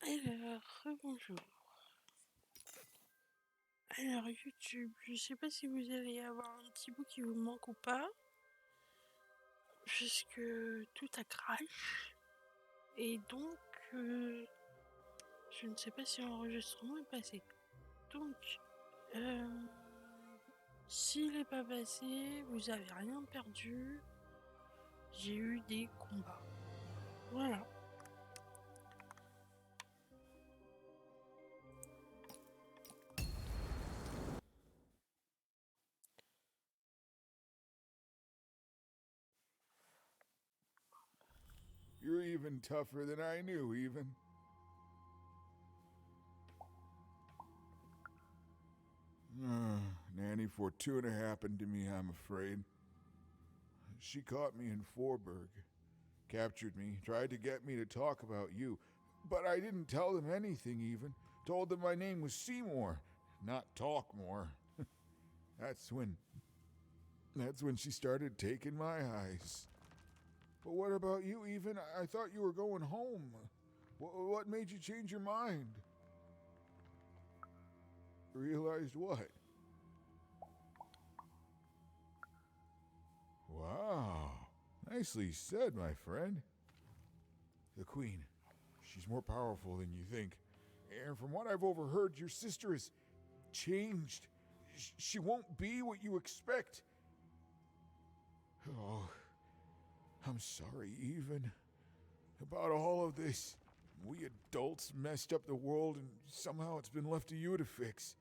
Alors, rebonjour. Alors, YouTube, je sais pas si vous allez avoir un petit bout qui vous manque ou pas, puisque tout a crash. Et donc, je ne sais pas si l'enregistrement est passé. Donc, s'il n'est pas passé, vous avez rien perdu. J'ai eu des combats. Voilà. You're even tougher than I knew, even. Nanny Fortuna happened to me, I'm afraid. She caught me in Forberg, captured me, tried to get me to talk about you, but I didn't tell them anything even. Told them my name was Seymour, not Talkmore. That's when she started taking my eyes. But what about you, even? I thought you were going home. What made you change your mind? Realized what? Wow. Nicely said, my friend. The Queen. She's more powerful than you think. And from what I've overheard, your sister has changed. She won't be what you expect. Oh, I'm sorry, even. About all of this. We adults messed up the world, and somehow it's been left to you to fix.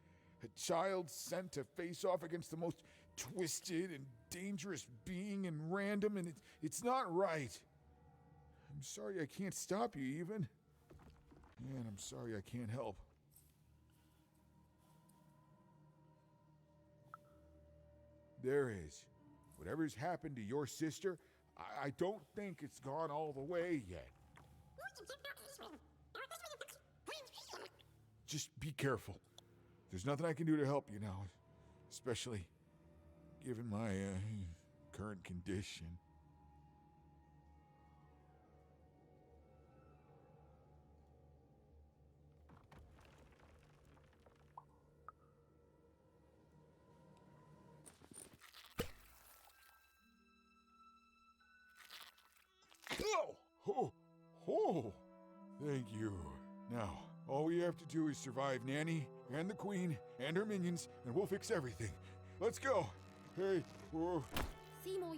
A child sent to face off against the most twisted and dangerous being in random, and it's not right. I'm sorry I can't stop you, even. And I'm sorry I can't help. There is. Whatever's happened to your sister, I don't think it's gone all the way yet. Just be careful. There's nothing I can do to help you now, especially given my current condition. Oh! Thank you. Now, all we have to do is survive Nanny and the Queen and her minions, and we'll fix everything. Let's go. Hey, whoa. Seymour,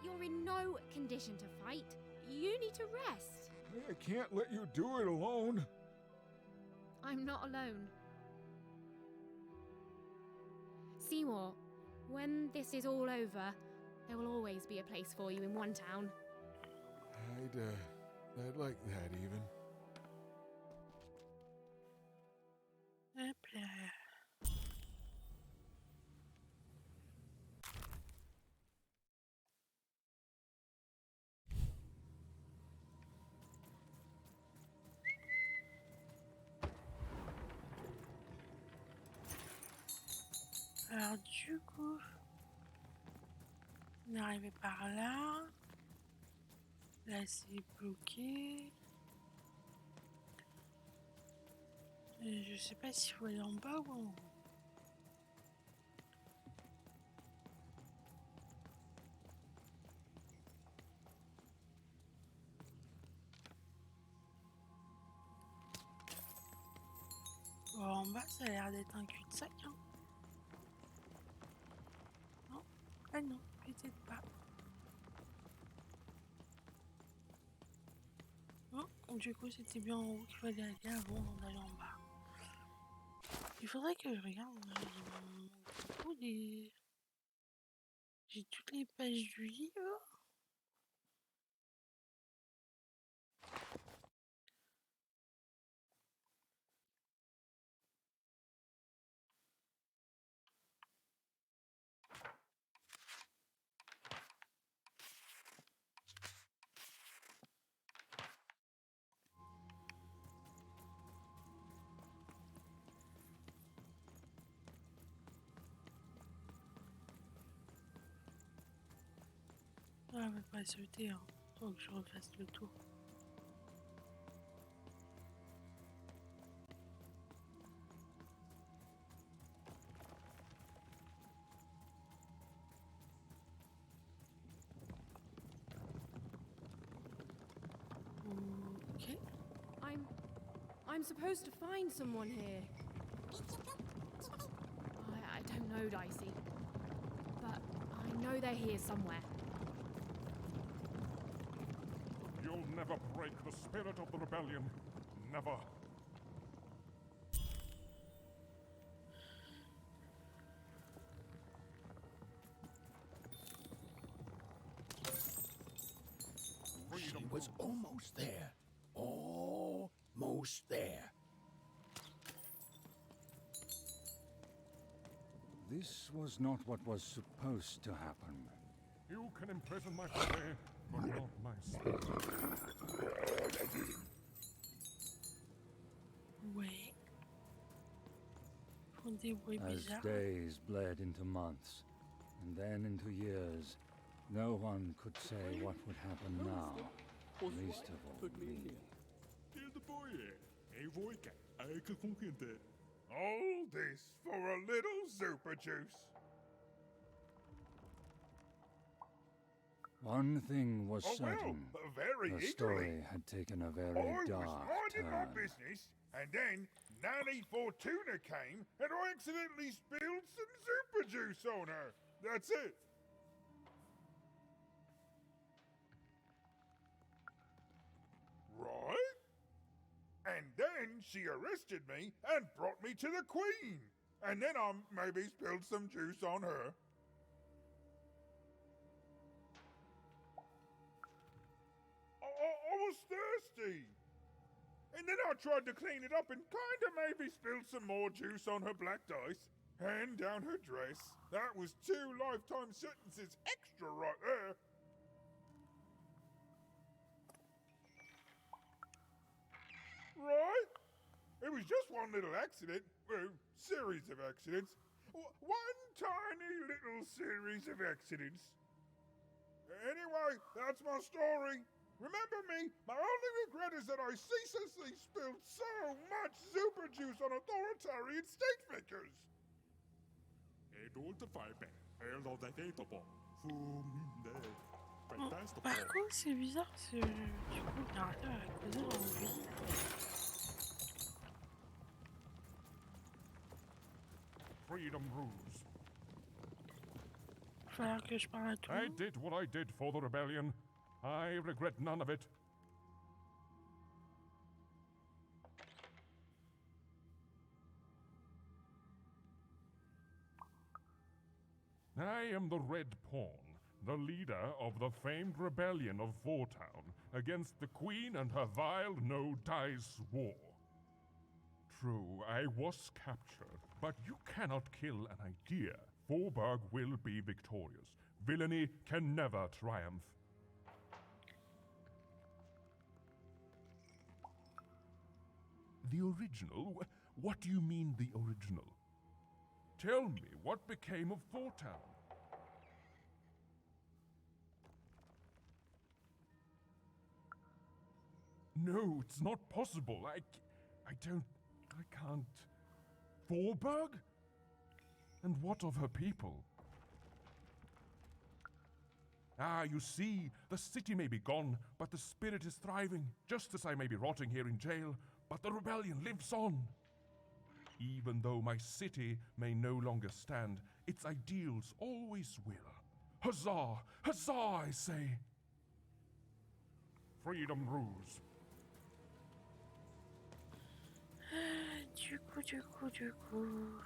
you're in no condition to fight. You need to rest. I can't let you do it alone. I'm not alone. Seymour, when this is all over, there will always be a place for you in one town. I'd like that, even. Hop là. Alors du coup, on est arrivé par là. Là c'est bloqué. Et je sais pas s'il faut aller en bas ou en haut. Bon, en bas ça a l'air d'être un cul-de-sac. Hein. Non? Ah non, peut-être pas. Non, du coup c'était bien en haut qu'il fallait aller avant d'aller en bas. Il faudrait que je regarde j'ai toutes les pages du livre. Ah, elle va pas sauter, hein. Faut que je refasse le tour. I'm supposed to find someone here. I don't know, Dicey. But I know they're here somewhere. You'll never break the spirit of the rebellion. Never. She was almost there. Almost there. This was not what was supposed to happen. You can imprison my body, but not my spirit. Ouais. Font des bruits As bizarres. days bled into months, and then into years, no one could say what would happen now, least of all me. All this for a little super juice. One thing was Oh, well, certain. very The eagerly. story had taken a very I was dark minding my turn. business, and then Nanny Fortuna came, and I accidentally spilled some super juice on her. That's it. Right? And then she arrested me and brought me to the Queen. And then I maybe spilled some juice on her. I was thirsty. And then I tried to clean it up and kinda maybe spilled some more juice on her black dice and down her dress. That was 2 lifetime sentences extra right there. Right? It was just one little accident. Well, series of accidents. One tiny little series of accidents. Anyway, that's my story. Remember me, my only regret is that I ceaselessly spilled so much super juice on authoritarian state figures. Bon, par contre, c'est bizarre, du coup, le narrateur a causé en vie. Freedom rules. Il va falloir que je parle à tout le I monde. did what I did for the rebellion. I regret none of it. I am the Red Pawn, the leader of the famed rebellion of Vortown against the Queen and her vile no-dice war. True, I was captured, but you cannot kill an idea. Vorburg will be victorious. Villainy can never triumph. The original? What do you mean, the original? Tell me, what became of Vortown? No, it's not possible. I can't. Vorburg? And what of her people? Ah, you see, the city may be gone, but the spirit is thriving, just as I may be rotting here in jail, but the rebellion lives on. Even though my city may no longer stand, its ideals always will. Huzzah! Huzzah, I say! Freedom rules. Du coup.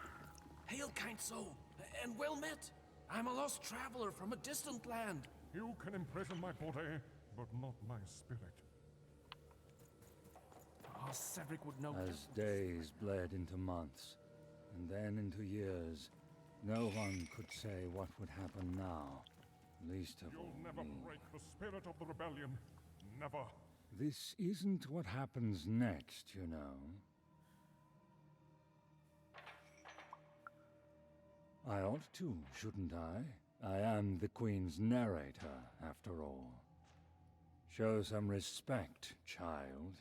Hail, kind soul, and well met. I'm a lost traveler from a distant land. You can imprison my body, but not my spirit. Oh, Cedric would know. As days bled into months, and then into years, no one could say what would happen now, least of all You'll never me. break the spirit of the rebellion. Never. This isn't what happens next, you know. I ought to, shouldn't I? I am the Queen's narrator, after all. Show some respect, child.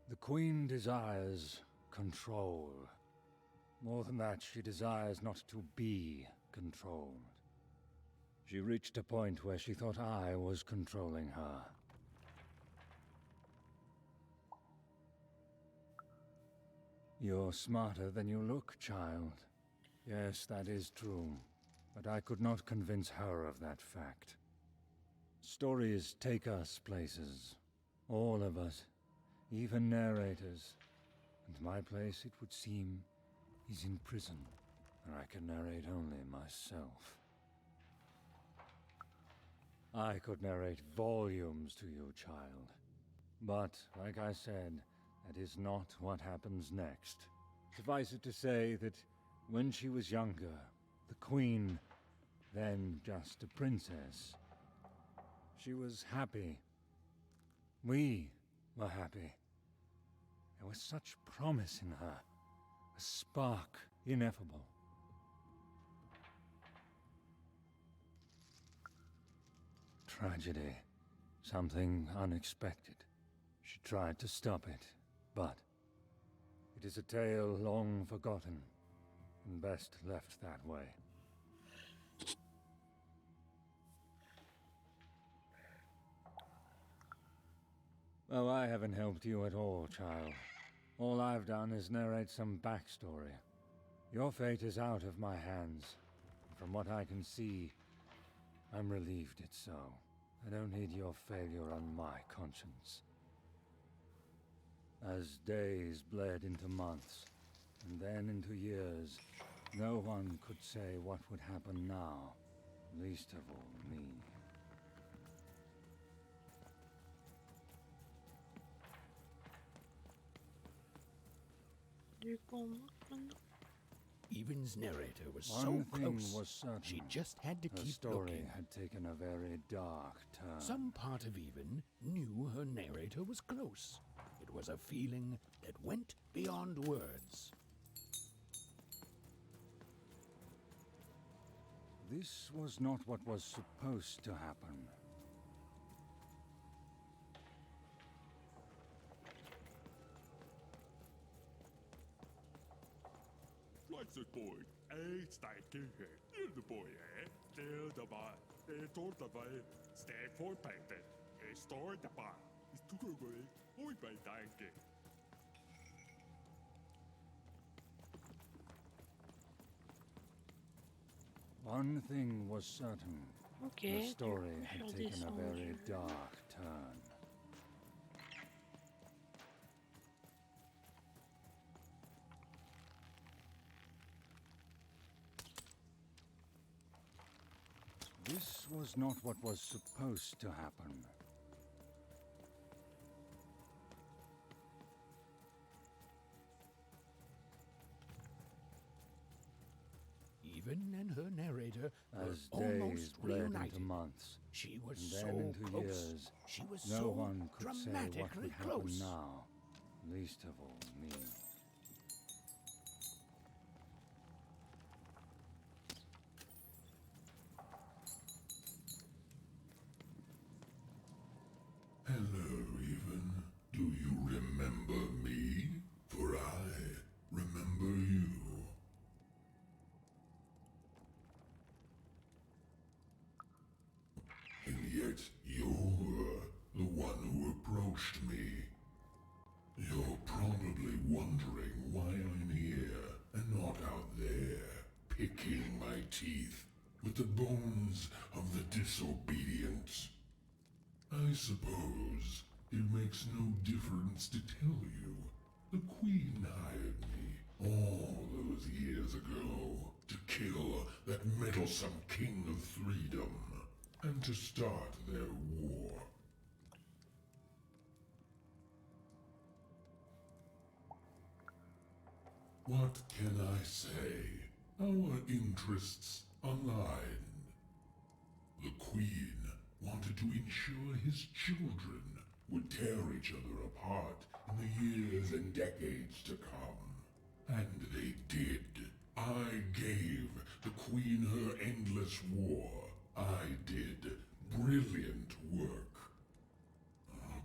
The Queen desires control. More than that, she desires not to be controlled. She reached a point where she thought I was controlling her. You're smarter than you look, child. Yes, that is true. But I could not convince her of that fact. Stories take us places. All of us. Even narrators. And my place, it would seem, is in prison, where I can narrate only myself. I could narrate volumes to you, child. But, like I said, that is not what happens next. Suffice it to say that when she was younger, the Queen, then just a princess, she was happy. We were happy. There was such promise in her, a spark ineffable. Tragedy, something unexpected. She tried to stop it, but it is a tale long forgotten, and best left that way. Well, I haven't helped you at all, child. All I've done is narrate some backstory. Your fate is out of my hands. From what I can see, I'm relieved it's so. I don't need your failure on my conscience. As days bled into months, and then into years, no one could say what would happen now, least of all me. Even's narrator was so One thing close. was certain. She just had to Her keep story looking. had taken a very dark turn. Some part of Even knew her narrator was close. It was a feeling that went beyond words. This was not what was supposed to happen. What's the boy? The boy, Still the bar. Told the bar. Stay for painted. Store the bar. It's too good. Oi, by dying. One thing was certain. Ok. The story Je had suis taken a very redescendue. dark turn. This was not what was supposed to happen. Even and her narrator were As almost days bled reunited. into months, She was and so then into close. years, She was no so one could say what dramatically would happen close. now, least of all me. Hello, Even. Do you remember me? For I remember you. And yet you're the one who approached me. You're probably wondering why I'm here and not out there, picking my teeth with the bones of the disobedient. I suppose it makes no difference to tell you. The Queen hired me all those years ago to kill that meddlesome King of Freedom and to start their war. What can I say? Our interests align. The Queen wanted to ensure his children would tear each other apart in the years and decades to come. And they did. I gave the Queen her endless war. I did brilliant work.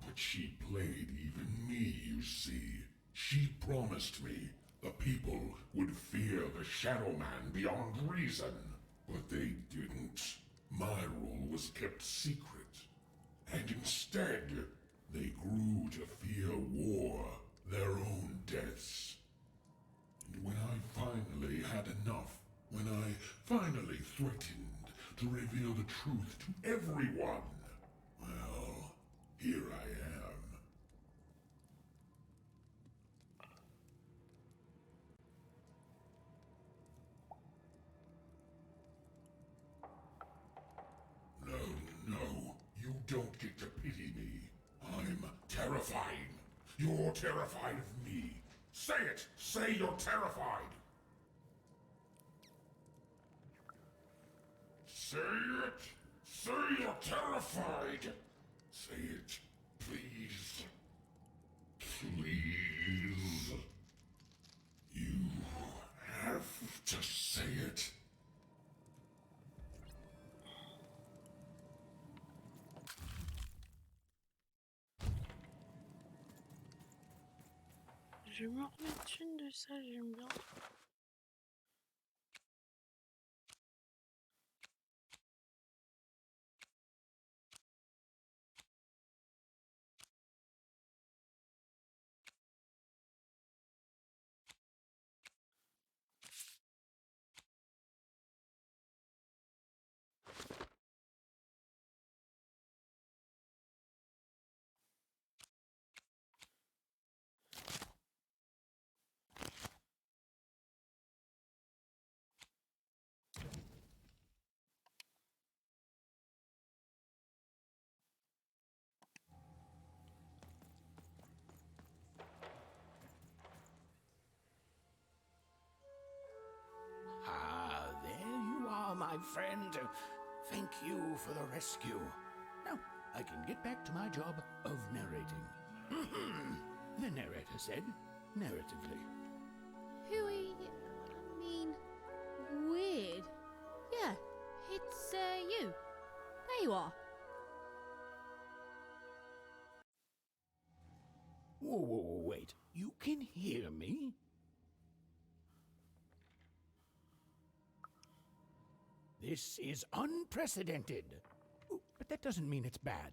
But she played even me, you see. She promised me the people would fear the Shadow Man beyond reason. But they didn't. My rule was kept secret, and instead, they grew to fear war, their own deaths. And when I finally had enough, when I finally threatened to reveal the truth to everyone, well, here I am. No, you don't get to pity me. I'm terrifying. You're terrified of me. Say it! Say you're terrified! Say it! Say you're terrified! Say it, please. Please. You have to say it. Je vais me remettre une de ça, j'aime bien. Ah, there you are, my friend. Thank you for the rescue. Now, I can get back to my job of narrating. The narrator said, narratively. Hooey, I mean, weird. Yeah, it's you. There you are. Whoa, wait. You can hear me? This is unprecedented. Oh, but that doesn't mean it's bad.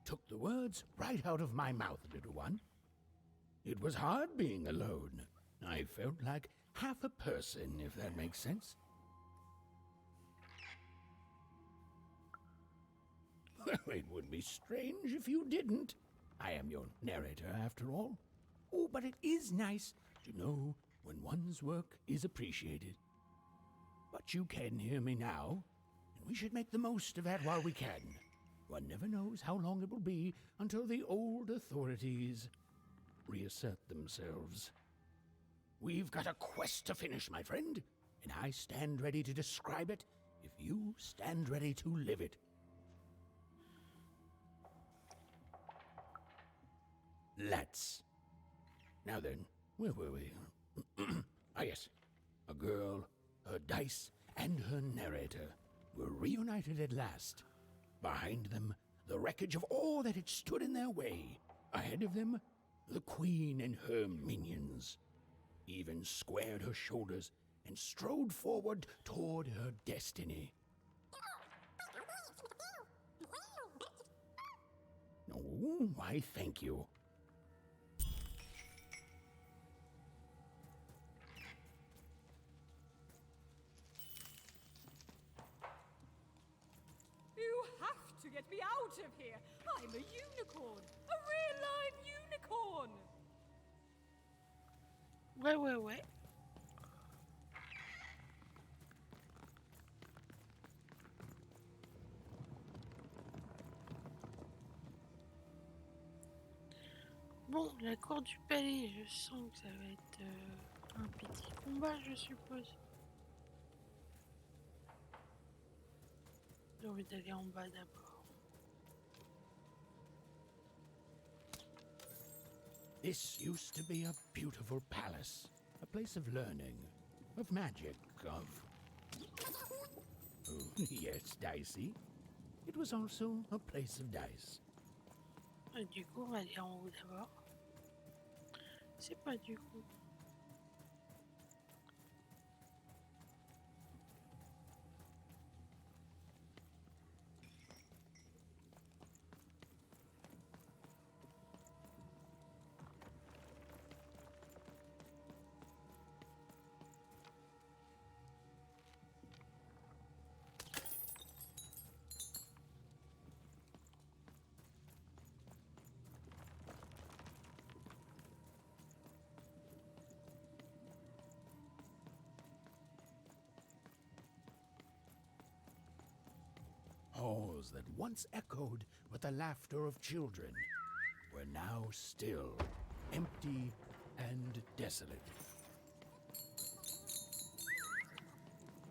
Took the words right out of my mouth, little one. It was hard being alone. I felt like half a person, if that makes sense. Well, it would be strange if you didn't. I am your narrator, after all. Oh, but it is nice to know when one's work is appreciated. But you can hear me now, and we should make the most of that while we can. One never knows how long it will be until the old authorities reassert themselves. We've got a quest to finish, my friend, and I stand ready to describe it if you stand ready to live it. Let's. Now then, where were we? Ah, yes. A girl, her dice, and her narrator were reunited at last. Behind them, the wreckage of all that had stood in their way. Ahead of them, the queen and her minions. Even squared her shoulders and strode forward toward her destiny. Oh, why, thank you. You have to get me out of here. I'm a unicorn. A real live unicorn. Ouais. Bon, la cour du palais, je sens que ça va être un petit combat, je suppose. J'ai envie d'aller en bas d'abord. This used to be a beautiful palace, a place of learning, of magic, of... Oh, yes, dicey. It was also a place of dice. Et du coup, on va aller en haut d'abord. C'est pas du coup. halls that once echoed with the laughter of children were now still, empty and desolate.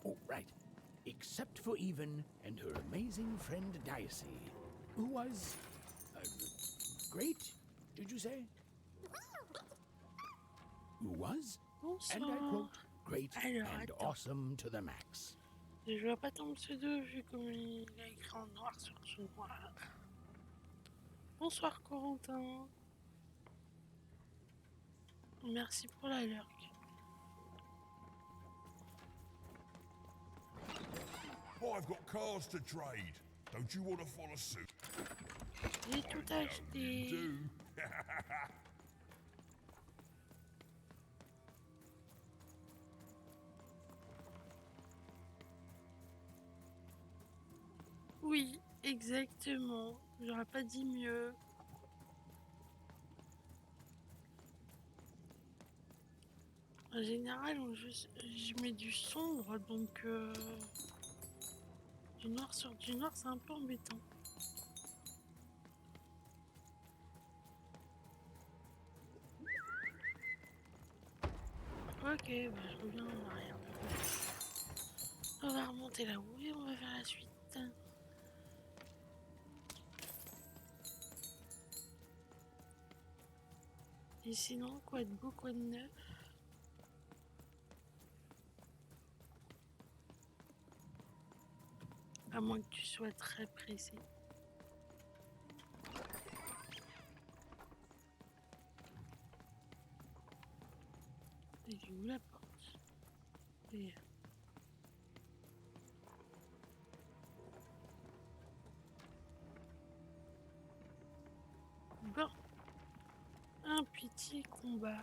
Oh, right. Except for Even and her amazing friend Dicey, who was great, did you say? Who was, and I quote, great Alors, and attends. awesome to the max. Je vois pas ton pseudo vu comme il a écrit en noir sur son noir. Bonsoir Corentin. Merci pour la lurk. I've got cars to trade. Don't you want to follow suit? J'ai tout acheté. Do. Oui, exactement. J'aurais pas dit mieux. En général, je mets du sombre, donc du noir sur du noir, c'est un peu embêtant. Ok, bah, je reviens en arrière. On va remonter là-haut et on va faire la suite. Et sinon, quoi de beau, quoi de neuf? À moins que tu sois très pressé. Et où la porte? Et... Bon. Un petit combat.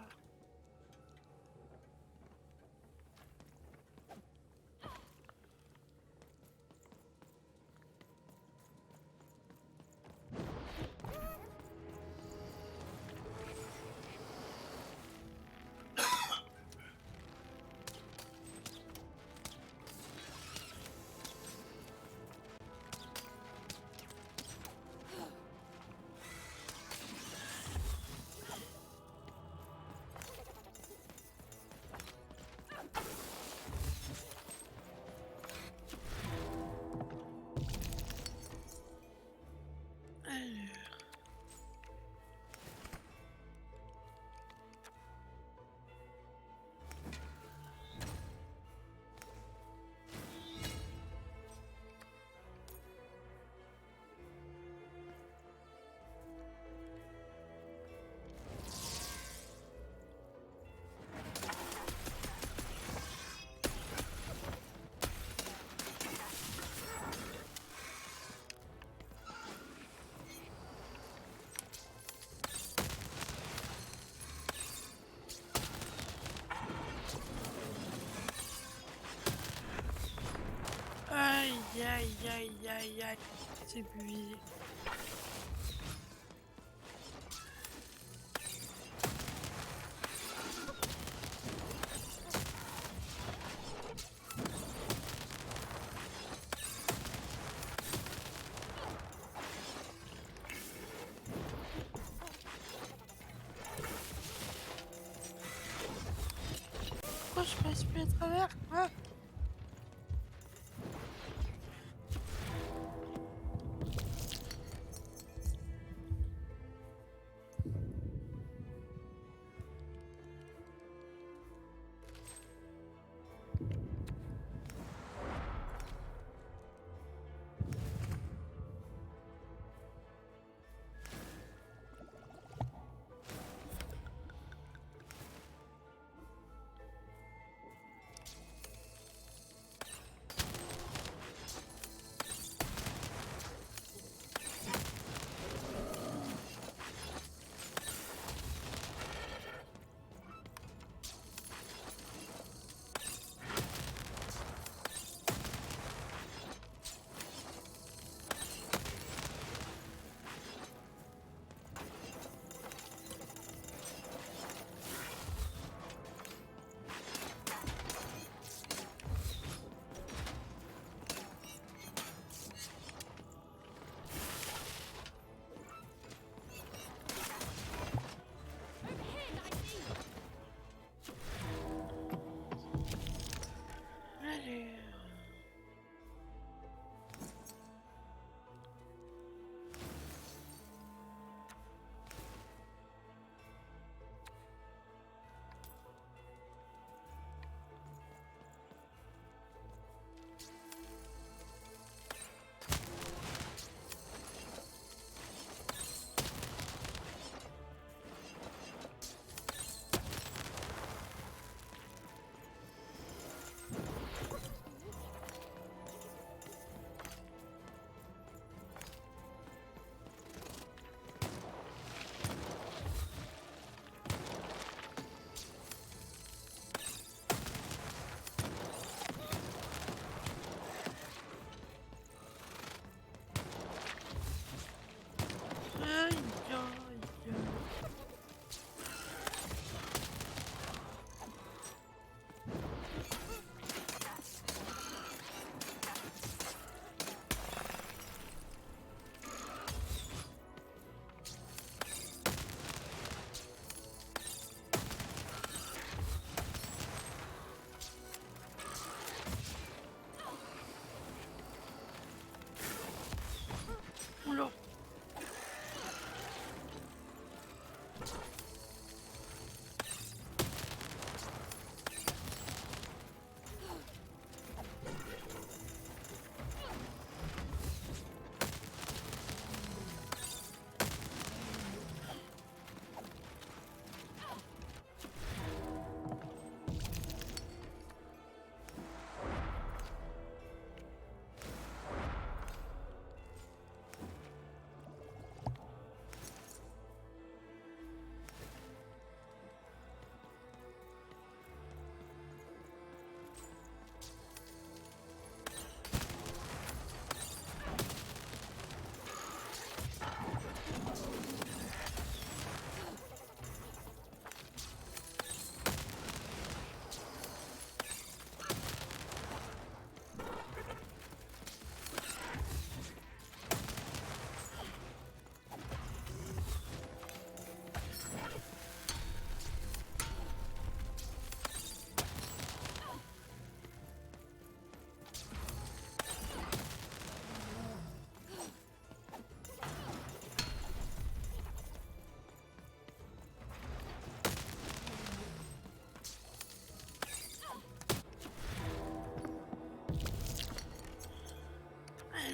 Aïe, aïe, aïe, aïe, aïe. C'est épuisé. Pourquoi je passe plus à travers? Ah.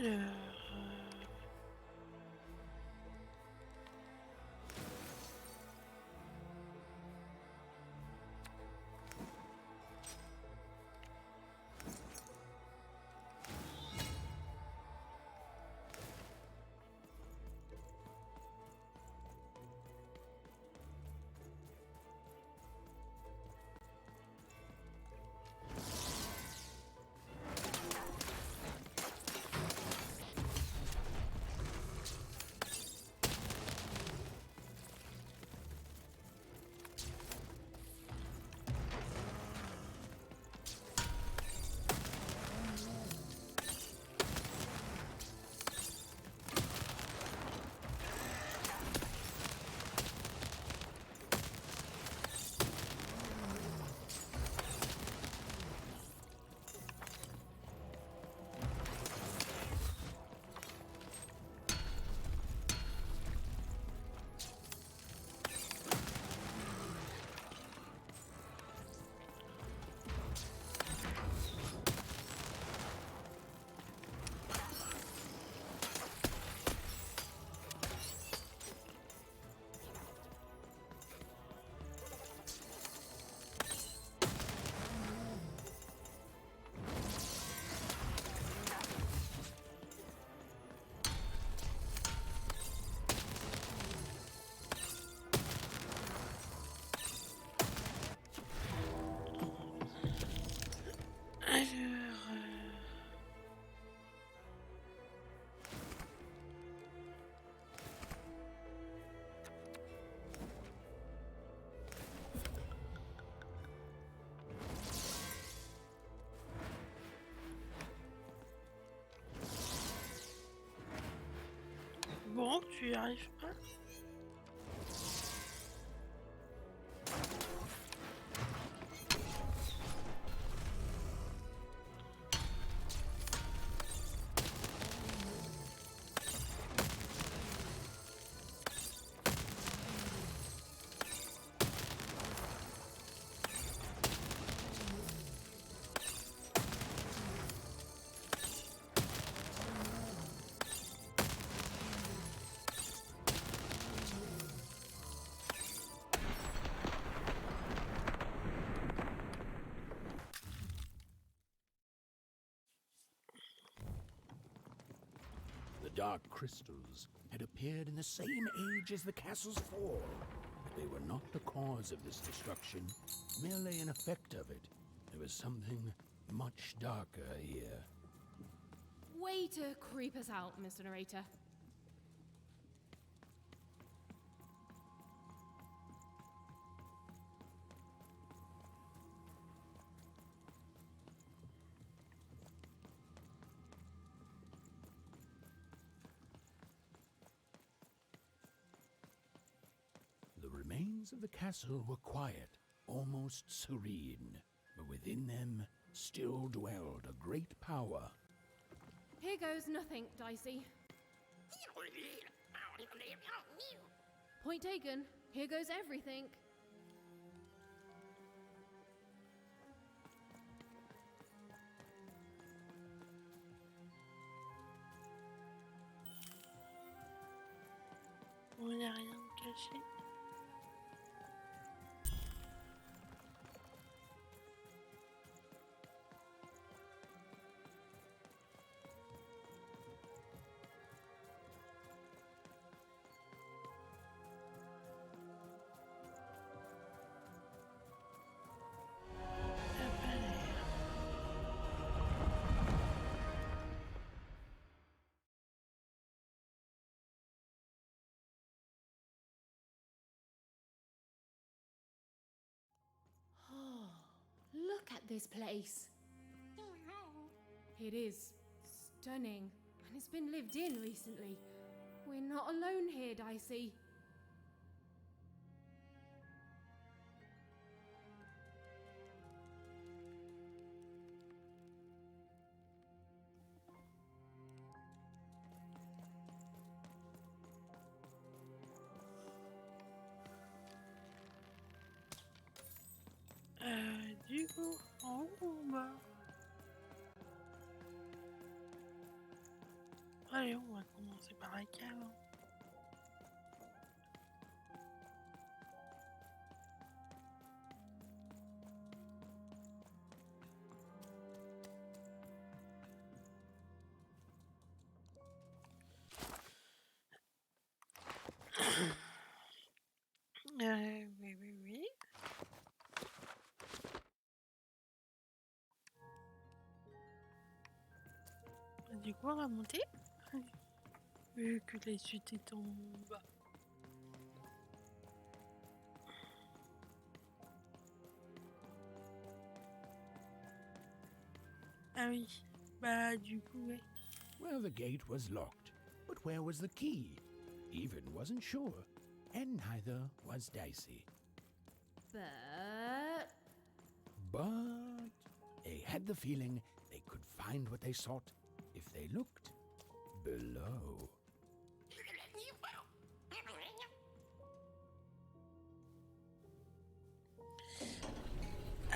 Alors... Bon, tu y arrives pas? The dark crystals had appeared in the same age as the castle's fall, but they were not the cause of this destruction, merely an effect of it. There was something much darker here. Way to creep us out, Mr. Narrator. The remains of the castle were quiet, almost serene, but within them still dwelled a great power. Here goes nothing, Dicey. Point taken. Here goes everything. On n'y a rien de caché. Look at this place. It is stunning, and it's been lived in recently. We're not alone here, Dicey. Du coup, en haut ou en bas? Allez, on va commencer par la cave. Hein. Oui. Du coup, on va monter. Vu que la suite est en bas. Ah oui, bah du coup, ouais. Well, the gate was locked, but where was the key? Even wasn't sure, and neither was Dicey. But they had the feeling they could find what they sought if they looked below.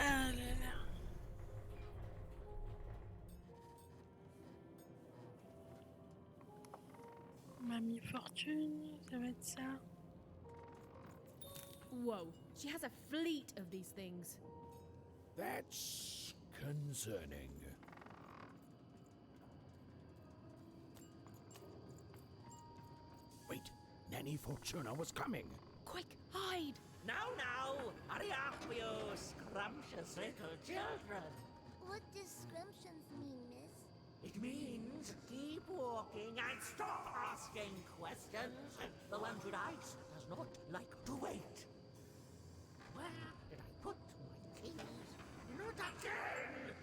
Ah là là. Mamie Fortune, ça va être ça. Whoa, she has a fleet of these things. That's concerning. Wait, Nanny Fortuna was coming. Quick, hide! Now, hurry up, you scrumptious little children. What does scrumptions mean, miss? It means keep walking and stop asking questions. The one who likes does not like to wait. Where did I put my keys? Not again!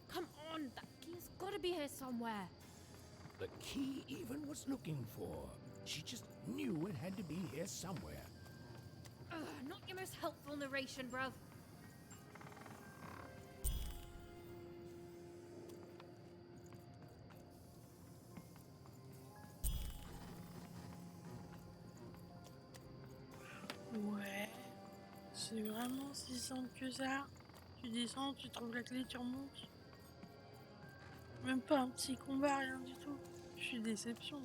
Come on, that key's gotta be here somewhere. The key even was looking for. She just knew it had to be here somewhere. Ugh, not your most helpful narration, bruv. Ouais. C'est vraiment si simple que ça. Tu descends, tu trouves la clé, tu remontes. Même pas un petit combat, rien du tout. Je suis déception.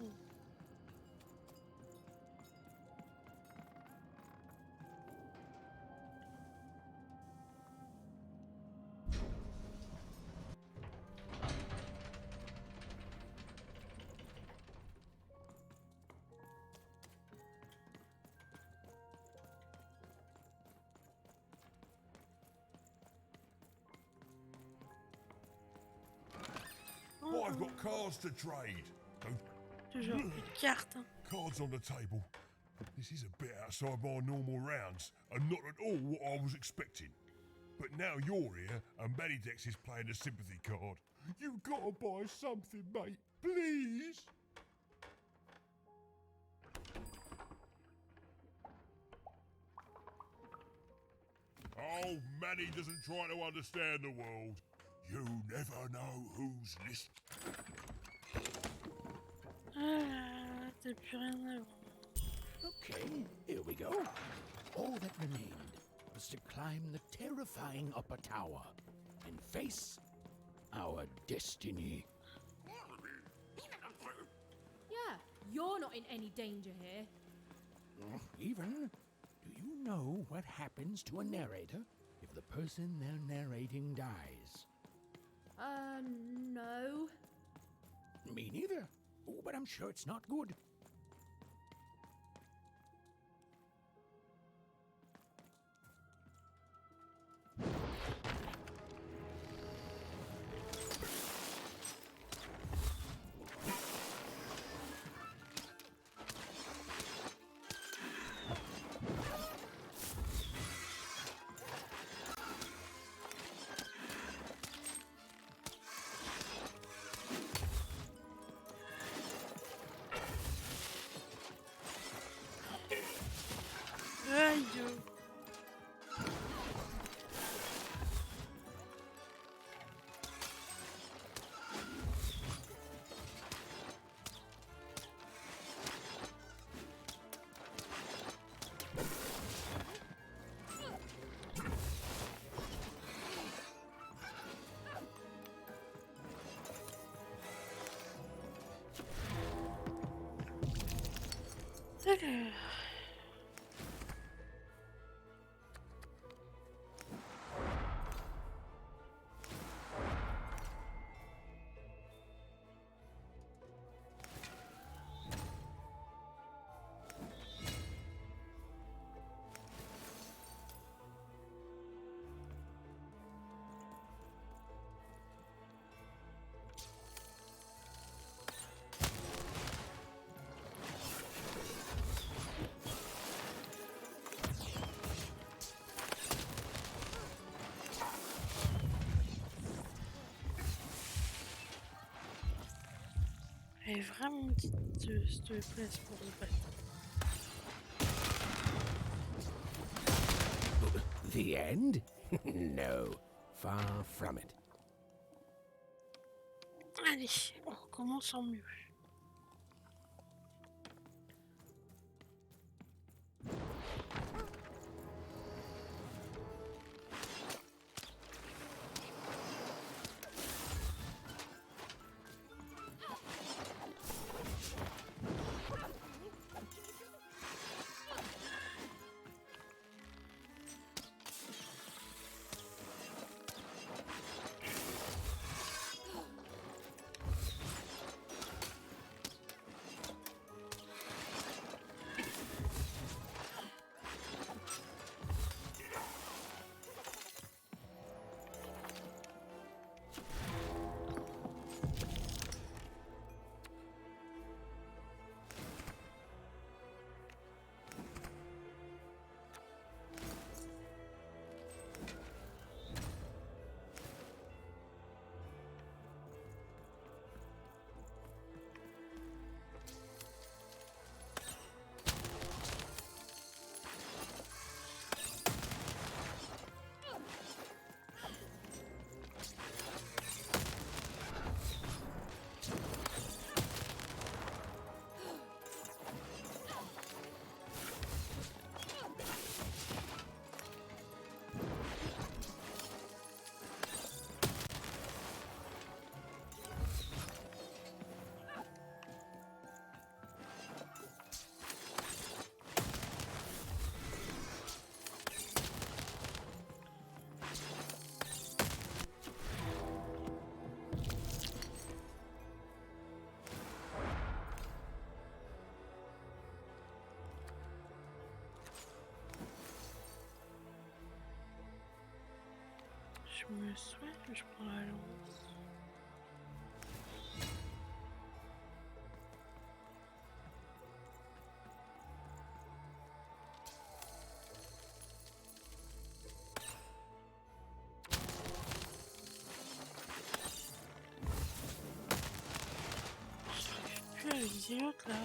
I've got cards to trade. Toujours plus de cartes. Hein. Cards on the table. This is a bit outside my normal rounds, and not at all what I was expecting. But now you're here, and Manidex is playing a sympathy card. You've got to buy something, mate. Please? Oh, Manny doesn't try to understand the world. You never know who's listening. Ah, t'as plus rien à voir. Okay, here we go. All that remained was to climb the terrifying upper tower and face our destiny. Yeah, you're not in any danger here. Even, do you know what happens to a narrator if the person they're narrating dies? No. Me neither. Oh, but I'm sure it's not good. Alors... Elle est vraiment petite, cette place pour se battre. The end? No, far from it. Allez, on recommence en mieux. Je me souviens que je prends la lance. J'arrive plus à viser l'autre là.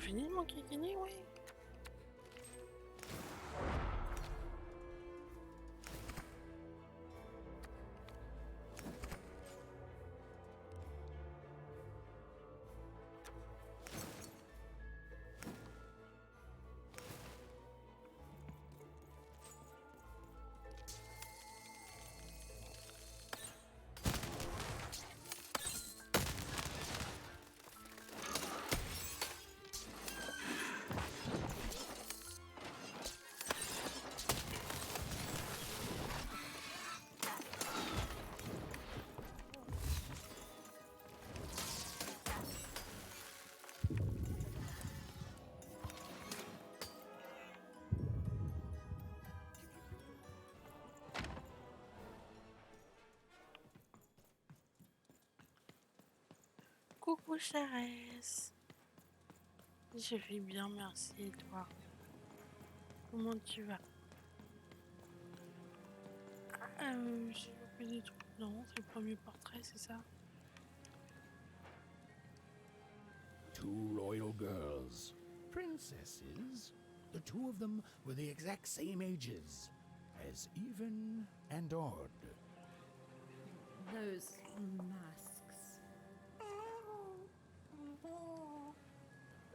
fini de m'enquiquiner, oui. Coucou Charesse. Je vais bien, merci, et toi? Comment tu vas? J'ai loupé des trucs. Non, c'est le premier portrait, c'est ça? Two royal girls. Princesses. The two of them were the exact same ages. As even and odd. Those masks.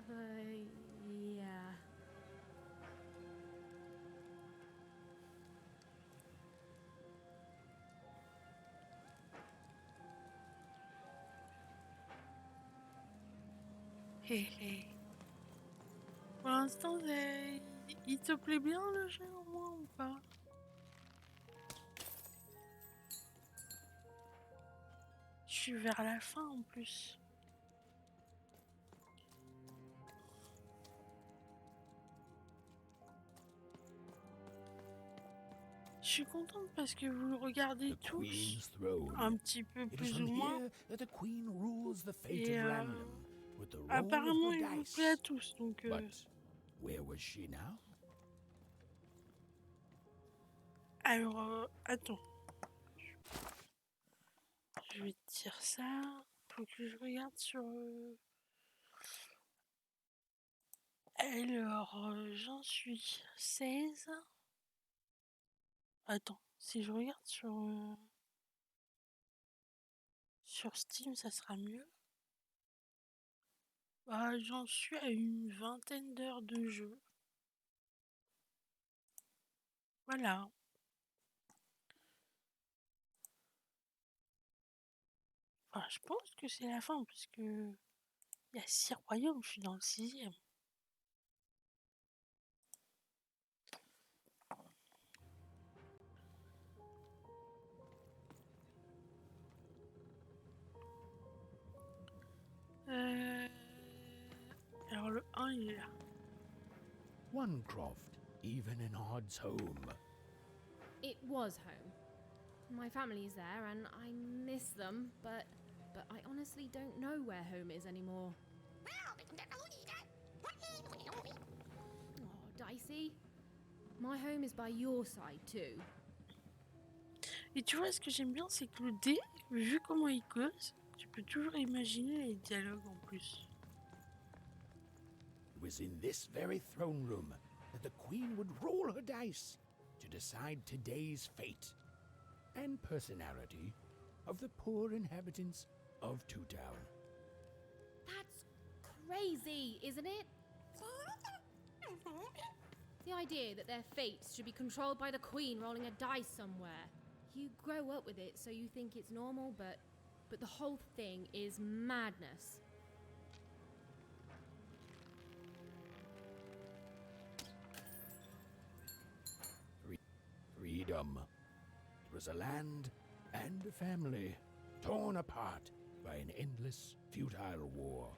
Yeah. Hé hé. Pour l'instant, il te plaît bien le jeu au moins ou pas? Je suis vers la fin en plus. Je suis contente parce que vous le regardez The tous Queen's throne. un petit peu It is plus from ou moins. here that the Queen rules the fate Et of Ramlin with the roll apparemment, of il her vous dice. plaît à tous. Donc, But where was she now? alors, attends. Je vais te dire ça. Faut que je regarde sur. Alors, j'en suis 16. Attends, si je regarde sur Steam, ça sera mieux. Bah, j'en suis à une vingtaine d'heures de jeu. Voilà. Enfin, je pense que c'est la fin, parce que il y a 6 royaumes, je suis dans le 6e. Alors le 1 il est là. One croft, even in Odd's home. It was home. My family's there and I miss them, but I honestly don't know where home is anymore. Oh, Dicey. My home is by your side too. Et tu vois, ce que j'aime bien, c'est que le dé, vu comment il cause, tu peux toujours imaginer les dialogues en plus. It was in this very throne room that the Queen would roll her dice to decide today's fate and personality of the poor inhabitants of Two Town. That's crazy, isn't it? The idea that their fates should be controlled by the Queen rolling a dice somewhere. You grow up with it, so you think it's normal, but the whole thing is madness. Freedom. It was a land and a family torn apart by an endless, futile war.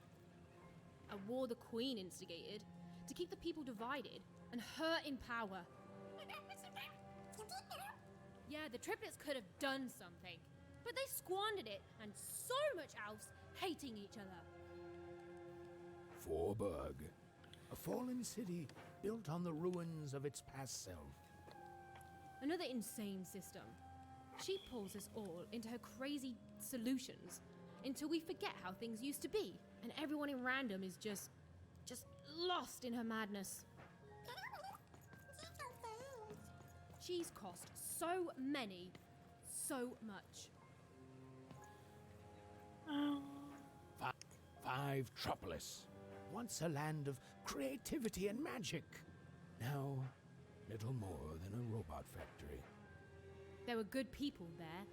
A war the Queen instigated to keep the people divided and her in power. Yeah, the triplets could have done something, but they squandered it, and so much else hating each other. Forburg, a fallen city built on the ruins of its past self. Another insane system. She pulls us all into her crazy solutions until we forget how things used to be, and everyone in random is just lost in her madness. She's cost so many, so much. Five Tropolis, once a land of creativity and magic. Now, little more than a robot factory. There were good people there.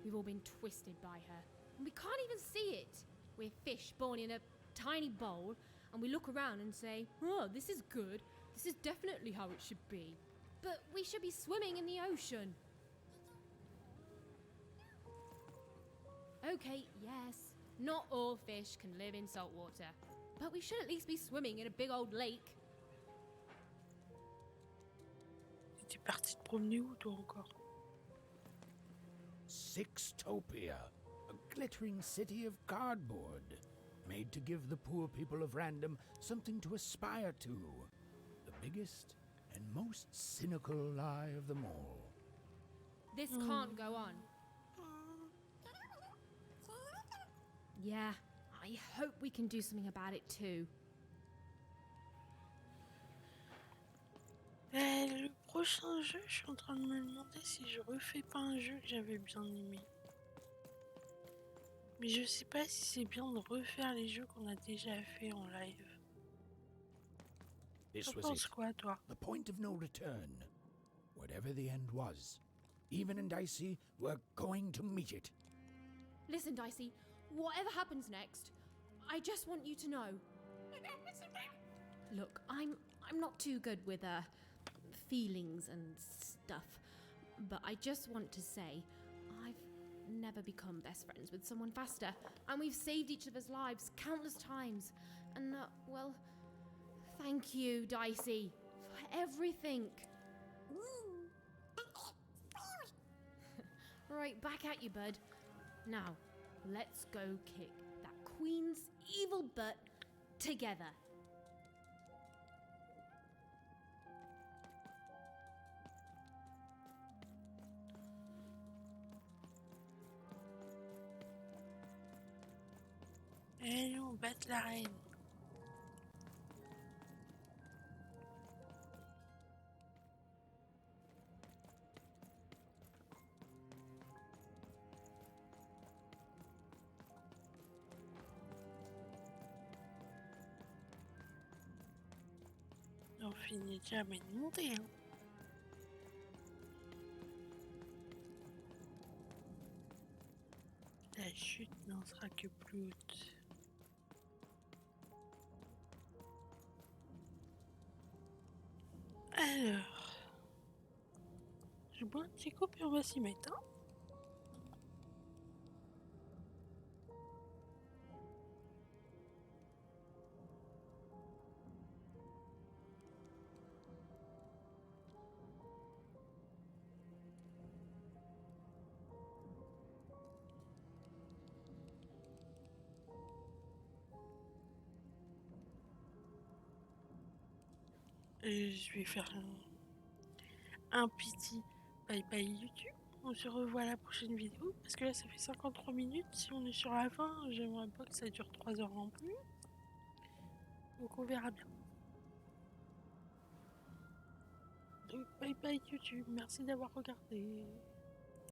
We've all been twisted by her, and we can't even see it. We're fish born in a tiny bowl, and we look around and say, oh, this is good. This is definitely how it should be. But we should be swimming in the ocean. Okay, yes, not all fish can live in salt water, but we should at least be swimming in a big old lake. T'es parti te promener où, toi, encore? Sixtopia, a glittering city of cardboard, made to give the poor people of Random something to aspire to. The biggest and most cynical lie of them all. This can't go on. Yeah, I hope we can do something about it too. Le prochain jeu, je suis en train de me demander si je refais pas un jeu que j'avais bien aimé. Mais je sais pas si c'est bien de refaire les jeux qu'on a déjà fait en live. This T'en was penses it. quoi, toi? The point of no return. Whatever the end was, Even and Dicey were going to meet it. Listen, Dicey, whatever happens next, I just want you to know. Look, I'm not too good with feelings and stuff, but I just want to say I've never become best friends with someone faster, and we've saved each other's lives countless times. And well, thank you, Dicey, for everything. Right, back at you, bud. Now, let's go kick that queen's evil butt together. Allons, battre la reine. On finit jamais de monter, hein. La chute n'en sera que plus haute. Alors, je bois un petit coup puis on va s'y mettre, hein. Je vais faire un petit bye bye YouTube. On se revoit à la prochaine vidéo. Parce que là, ça fait 53 minutes. Si on est sur la fin, j'aimerais pas que ça dure 3 heures non plus. Donc on verra bien. Donc bye bye YouTube. Merci d'avoir regardé.